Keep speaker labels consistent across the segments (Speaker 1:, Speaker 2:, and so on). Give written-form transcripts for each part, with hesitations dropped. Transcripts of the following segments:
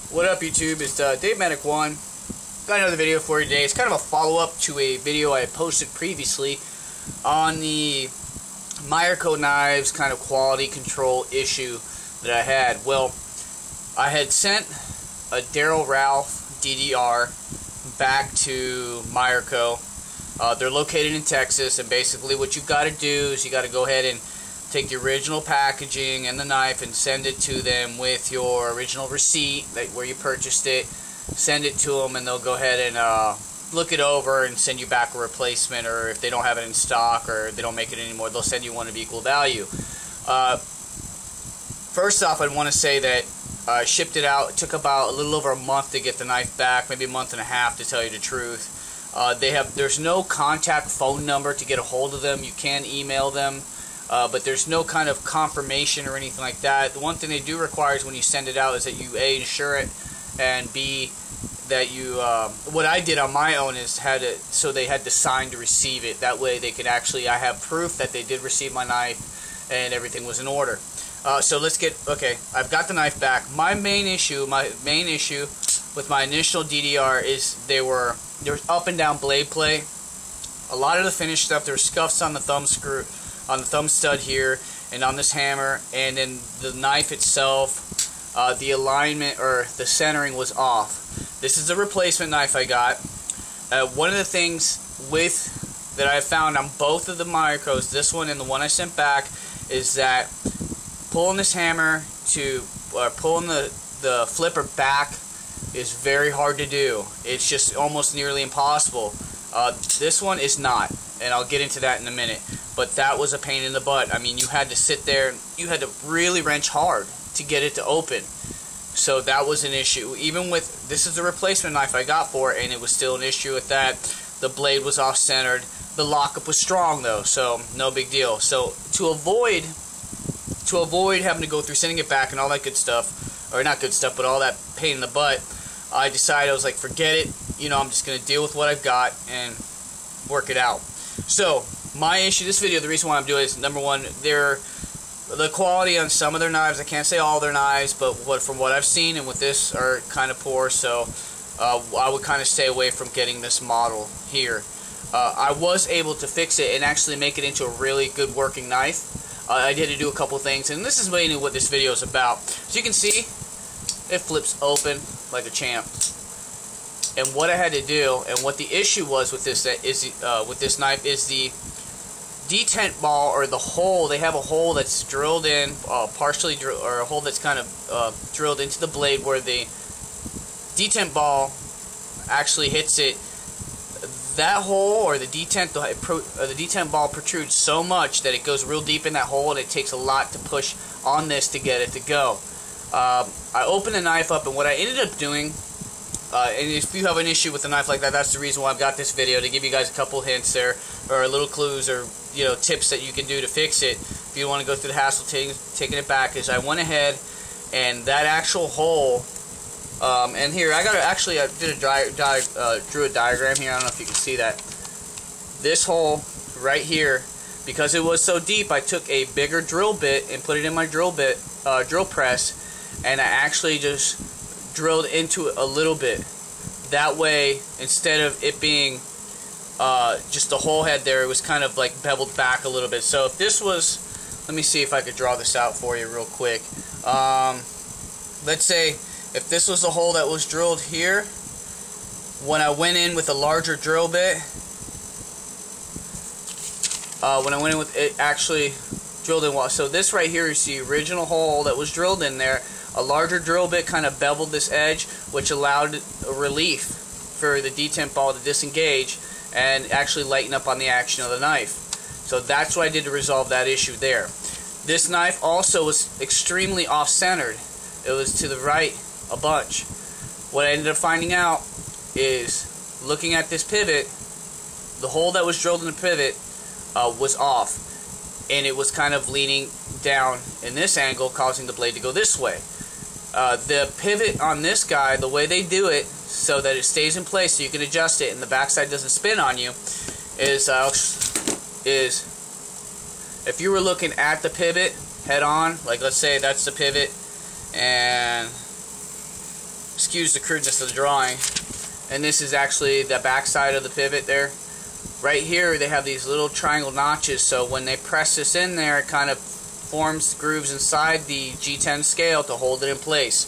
Speaker 1: What up, YouTube? It's Dave Medic 1. Got another video for you today. It's kind of a follow-up to a video I posted previously on the Meyerco knives kind of quality control issue that I had. Well, I had sent a Darrel DDR back to Meyerco. They're located in Texas, and basically what you've got to do is you got to go ahead and take the original packaging and the knife and send it to them with your original receipt, like where you purchased it. Send it to them, and they'll go ahead and look it over and send you back a replacement, or if they don't have it in stock or they don't make it anymore, they'll send you one of equal value. First off, I want to say that I shipped it out. It took about a little over a month to get the knife back, maybe a month and a half to tell you the truth. There's no contact phone number to get a hold of them. You can email them. But there's no kind of confirmation or anything like that. The one thing they do require is when you send it out is that you A, insure it, and B, that you, what I did on my own is so they had to sign to receive it. That way they could actually, I have proof that they did receive my knife and everything was in order. So let's get, okay, I've got the knife back. My main issue with my initial DDR is there was up and down blade play. A lot of the finished stuff, there were scuffs on the thumb screw, on the thumb stud here, and on this hammer, and then the knife itself, the alignment or the centering was off. This is a replacement knife I got. One of the things that I found on both of the Meyercos, this one and the one I sent back, is that pulling this hammer pulling the flipper back is very hard to do. It's just almost nearly impossible. This one is not, and I'll get into that in a minute. But that was a pain in the butt. I mean, you had to sit there, you had to really wrench hard to get it to open. So that was an issue. Even with, this is the replacement knife I got for it, and it was still an issue with that. The blade was off-centered. The lockup was strong though, so no big deal. So to avoid having to go through sending it back and all that good stuff, or not good stuff, but all that pain in the butt, I decided, I was like, forget it. You know, I'm just going to deal with what I've got and work it out. So my issue, this video, the reason why I'm doing it is, number one, the quality on some of their knives, I can't say all their knives, but from what I've seen and with this are kind of poor, so I would kind of stay away from getting this model here. I was able to fix it and actually make it into a really good working knife. I had to do a couple things, and this is mainly what this video is about. So you can see, it flips open like a champ. And what I had to do, and what the issue was with this with this knife, is the detent ball, or the hole. They have a hole that's drilled in, partially drilled, or a hole that's kind of drilled into the blade where the detent ball actually hits it. That hole, or the detent ball, protrudes so much that it goes real deep in that hole, and it takes a lot to push on this to get it to go. I opened the knife up, and what I ended up doing, and if you have an issue with a knife like that, that's the reason why I've got this video, to give you guys a couple hints there, or little clues, or tips that you can do to fix it if you want to go through the hassle taking it back. Is I went ahead and that actual hole, and here I drew a diagram here. I don't know if you can see that. This hole right here, because it was so deep, I took a bigger drill bit and put it in my drill press, and I actually just drilled into it a little bit. That way, instead of it being just a hole head there, it was kind of like beveled back a little bit. So if this was, let me see if I could draw this out for you real quick. Let's say if this was a hole that was drilled here, when I went in with a larger drill bit, it actually drilled in. So this right here is the original hole that was drilled in there. A larger drill bit kind of beveled this edge, which allowed a relief for the detent ball to disengage and actually lighten up on the action of the knife. So that's what I did to resolve that issue there. This knife also was extremely off-centered. It was to the right a bunch. What I ended up finding out is, looking at this pivot, the hole that was drilled in the pivot was off, and it was kind of leaning down in this angle, causing the blade to go this way. The pivot on this guy, the way they do it so that it stays in place so you can adjust it and the backside doesn't spin on you, is if you were looking at the pivot head on, like let's say that's the pivot, and excuse the crudeness of the drawing. And this is actually the back side of the pivot there. Right here they have these little triangle notches, so when they press this in there, it kind of forms grooves inside the G10 scale to hold it in place.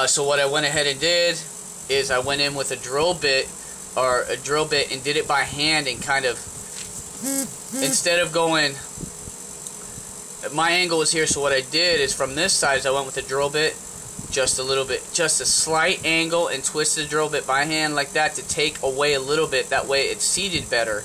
Speaker 1: So what I went ahead and did is I went in with a drill bit and did it by hand, and kind of, instead of going, my angle was here, so what I did is from this side is I went with a drill bit, just a little bit, just a slight angle, and twisted the drill bit by hand like that to take away a little bit. That way it's seated better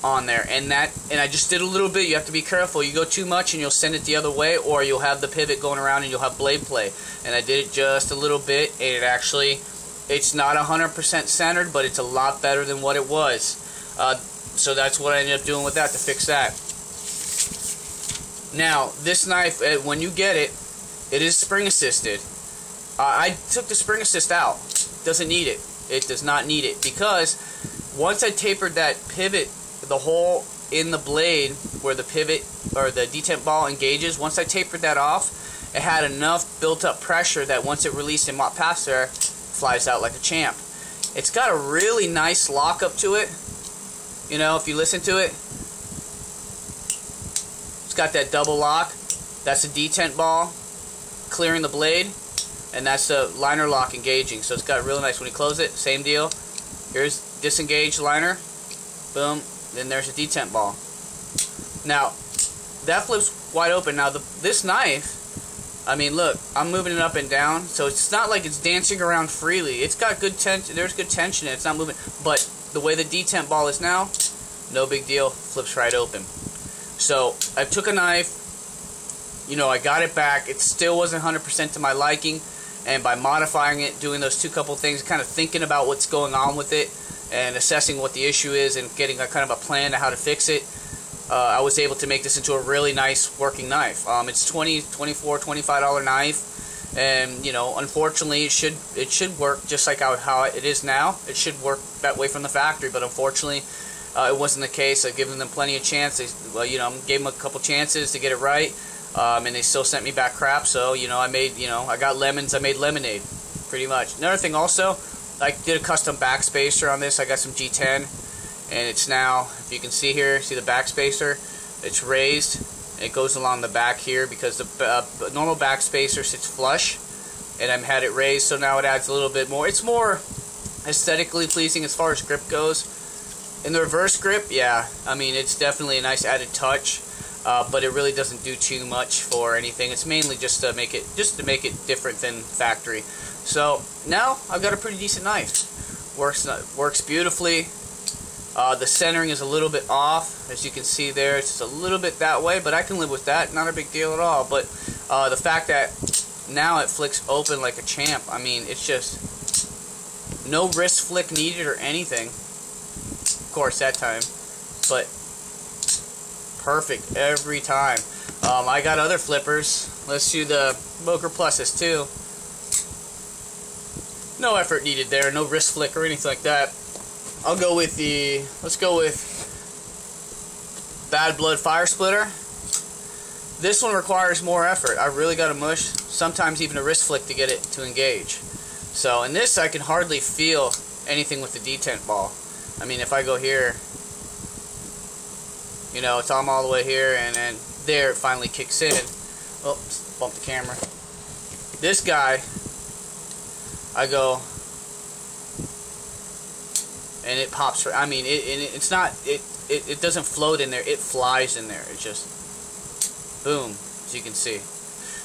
Speaker 1: on there. And I just did a little bit. You have to be careful. You go too much and you'll send it the other way, or you'll have the pivot going around and you'll have blade play. And I did it just a little bit, and it actually, it's not 100% centered, but it's a lot better than what it was. So that's what I ended up doing with that to fix that. Now, this knife, when you get it, it is spring assisted. I took the spring assist out. Doesn't need it. It does not need it, because once I tapered that pivot, the hole in the blade where the pivot or the detent ball engages, once I tapered that off, it had enough built up pressure that once it released and mopped past there, it flies out like a champ. It's got a really nice lockup to it. You know, if you listen to it, it's got that double lock. That's a detent ball clearing the blade, and that's the liner lock engaging. So it's got really nice. When you close it, same deal. Here's disengaged liner, boom, then there's a detent ball. Now that flips wide open. Now this knife, I mean, look, I'm moving it up and down, so it's not like it's dancing around freely. It's got good tension. There's good tension in it. It's not moving, but the way the detent ball is now, no big deal, flips right open. So I took a knife, you know, I got it back. It still wasn't 100% to my liking, and by modifying it, doing those couple things, kind of thinking about what's going on with it and assessing what the issue is and getting a kind of a plan to how to fix it, I was able to make this into a really nice working knife. It's $20, $24, $25 knife, and you know, unfortunately, it should work just like how it is now. It should work that way from the factory, but unfortunately, it wasn't the case. I've given them plenty of chances. Well, you know, gave them a couple chances to get it right. And they still sent me back crap, so, you know, I got lemons, I made lemonade, pretty much. Another thing also, I did a custom backspacer on this. I got some G10, and it's now, if you can see here, see the backspacer, it's raised. It goes along the back here, because the normal backspacer sits flush, and I've had it raised, so now it adds a little bit more. It's more aesthetically pleasing as far as grip goes. In the reverse grip, yeah, I mean, it's definitely a nice added touch. But it really doesn't do too much for anything. It's mainly just to make it different than factory. So now I've got a pretty decent knife. Works beautifully. The centering is a little bit off, as you can see there. It's just a little bit that way, but I can live with that. Not a big deal at all. But the fact that now it flicks open like a champ. I mean, it's just no wrist flick needed or anything. Of course, that time, but perfect every time. I got other flippers. Let's do the Boker Pluses too. No effort needed there, no wrist flick or anything like that. I'll go with let's go with Bad Blood Fire Splitter. This one requires more effort. I really got to mush, sometimes even a wrist flick to get it to engage. So in this I can hardly feel anything with the detent ball. I mean, if I go here, you know, it's all the way here, and then there it finally kicks in. Oops, bumped the camera. This guy, I go, and it pops. I mean, it's not. It doesn't float in there. It flies in there. It just, boom, as you can see.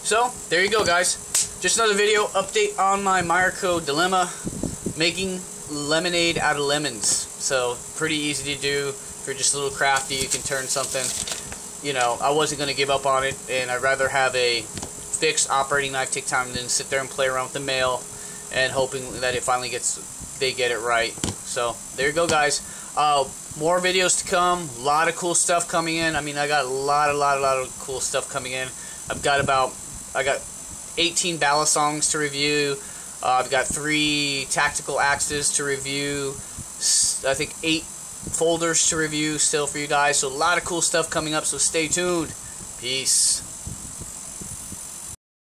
Speaker 1: So there you go, guys. Just another video update on my Meyerco dilemma, making lemonade out of lemons. So pretty easy to do. If you're just a little crafty, you can turn something. You know, I wasn't going to give up on it, and I'd rather have a fixed operating knife take time than sit there and play around with the mail and hoping that it finally they get it right. So there you go, guys. More videos to come. A lot of cool stuff coming in. I mean, I got a lot of cool stuff coming in. I got 18 ballast songs to review. I've got 3 tactical axes to review. I think 8 folders to review still for you guys. So a lot of cool stuff coming up, so stay tuned. Peace.